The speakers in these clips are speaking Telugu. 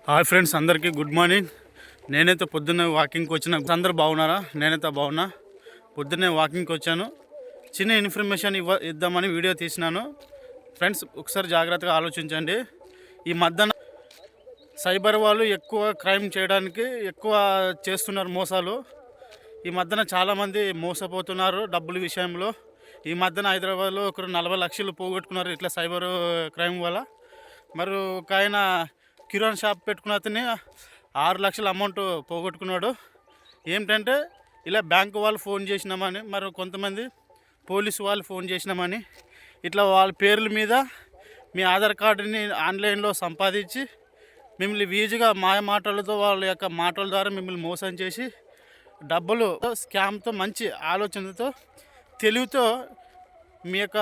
హాయ్ ఫ్రెండ్స్, అందరికీ గుడ్ మార్నింగ్. నేనైతే పొద్దున్నే వాకింగ్కి వచ్చిన. అందరూ బాగున్నారా? నేనైతే బాగున్నా. పొద్దున్నే వాకింగ్కి వచ్చాను. చిన్న ఇన్ఫర్మేషన్ ఇద్దామని వీడియో తీసినాను. ఫ్రెండ్స్, ఒకసారి జాగ్రత్తగా ఆలోచించండి. ఈ మధ్యన సైబర్ వాళ్ళు ఎక్కువ క్రైమ్ చేయడానికి ఎక్కువ చేస్తున్నారు మోసాలు. ఈ మధ్యన చాలామంది మోసపోతున్నారు డబ్బుల విషయంలో. ఈ మధ్యన హైదరాబాద్లో ఒకరు 40 లక్షలు పోగొట్టుకున్నారు ఇట్లా సైబర్ క్రైమ్ వల్ల. మరి ఒక ఆయన కిరాణా షాప్ పెట్టుకున్న అతన్ని 6 లక్షల అమౌంట్ పోగొట్టుకున్నాడు. ఏమిటంటే ఇలా బ్యాంకు వాళ్ళు ఫోన్ చేసినామని, మరి కొంతమంది పోలీసు వాళ్ళు ఫోన్ చేసినామని, ఇట్లా వాళ్ళ పేర్ల మీద మీ ఆధార్ కార్డుని ఆన్లైన్లో సంపాదించి మిమ్మల్ని ఈజీగా మాయ మాటలతో వాళ్ళ యొక్క మాటల ద్వారా మిమ్మల్ని మోసం చేసి డబ్బులు స్కామ్తో మంచి ఆలోచనతో తెలివితో మీ యొక్క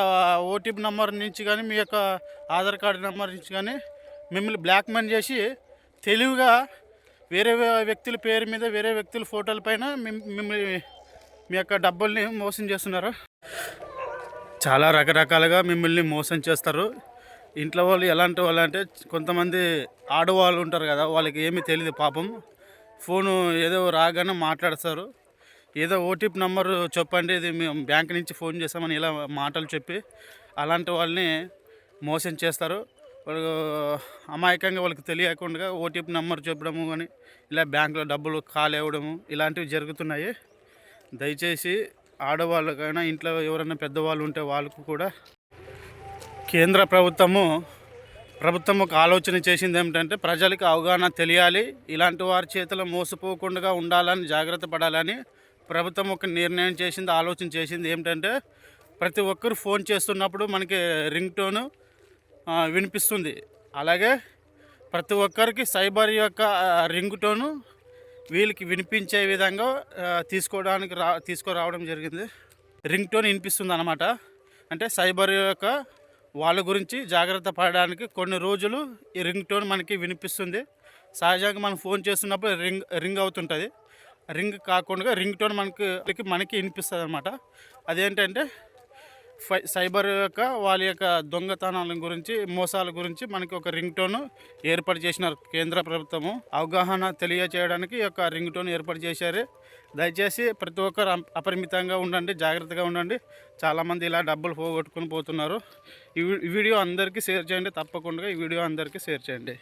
ఓటీపీ నెంబర్ నుంచి కానీ మీ యొక్క ఆధార్ కార్డు నెంబర్ నుంచి కానీ మిమ్మల్ని బ్లాక్మెయిల్ చేసి తెలివిగా వేరే వ్యక్తుల పేరు మీద వేరే వ్యక్తుల ఫోటోల పైన మిమ్మల్ని మీ యొక్క డబ్బుల్ని మోసం చేస్తున్నారు. చాలా రకరకాలుగా మిమ్మల్ని మోసం చేస్తారు. ఇంట్లో వాళ్ళు ఎలాంటి వాళ్ళు అంటే, కొంతమంది ఆడవాళ్ళు ఉంటారు కదా, వాళ్ళకి ఏమీ తెలియదు పాపం. ఫోను ఏదో రాగానే మాట్లాడతారు. ఏదో ఓటీపీ నెంబర్ చెప్పండి, ఇది మేము బ్యాంక్ నుంచి ఫోన్ చేస్తామని ఇలా మాటలు చెప్పి అలాంటి వాళ్ళని మోసం చేస్తారు. వాళ్ళు అమాయకంగా వాళ్ళకి తెలియకుండా ఓటీపీ నెంబర్ చెప్పడము కానీ ఇలా బ్యాంకులో డబ్బులు ఖాళీ అవ్వడము ఇలాంటివి జరుగుతున్నాయి. దయచేసి ఆడవాళ్ళకైనా ఇంట్లో ఎవరైనా పెద్దవాళ్ళు ఉంటే వాళ్ళకు కూడా కేంద్ర ప్రభుత్వం ఒక ఆలోచన చేసింది ఏమిటంటే, ప్రజలకు అవగాహన తెలియాలి, ఇలాంటి వారి చేతిలో మోసపోకుండా ఉండాలని జాగ్రత్త పడాలని ప్రభుత్వం ఒక నిర్ణయం చేసింది, ఆలోచన చేసింది. ఏమిటంటే, ప్రతి ఒక్కరు ఫోన్ చేస్తున్నప్పుడు మనకి రింగ్ టోను వినిపిస్తుంది. అలాగే ప్రతి ఒక్కరికి సైబర్ యొక్క రింగ్ టోను వీళ్ళకి వినిపించే విధంగా తీసుకురావడం జరిగింది. రింగ్ టోన్ వినిపిస్తుంది అన్నమాట. అంటే సైబర్ యొక్క వాళ్ళ గురించి జాగ్రత్త పడడానికి కొన్ని రోజులు ఈ రింగ్ టోన్ మనకి వినిపిస్తుంది. సహజంగా మనం ఫోన్ చేస్తున్నప్పుడు రింగ్ అవుతుంటుంది. రింగ్ కాకుండా రింగ్ టోన్ మనకి వినిపిస్తుంది అన్నమాట. అదేంటంటే సైబర్ యొక్క వాళ్ళ యొక్క దొంగతనాల గురించి, మోసాల గురించి మనకి ఒక రింగ్ టోన్ ఏర్పాటు చేసినారు కేంద్ర ప్రభుత్వము. అవగాహన తెలియచేయడానికి ఈ యొక్క రింగ్ టోన్ ఏర్పాటు చేశారు. దయచేసి ప్రతి ఒక్కరు అపరిమితంగా ఉండండి, జాగ్రత్తగా ఉండండి. చాలామంది ఇలా డబ్బులు పోగొట్టుకుని పోతున్నారు. ఈ వీడియో అందరికీ షేర్ చేయండి. తప్పకుండా ఈ వీడియో అందరికీ షేర్ చేయండి.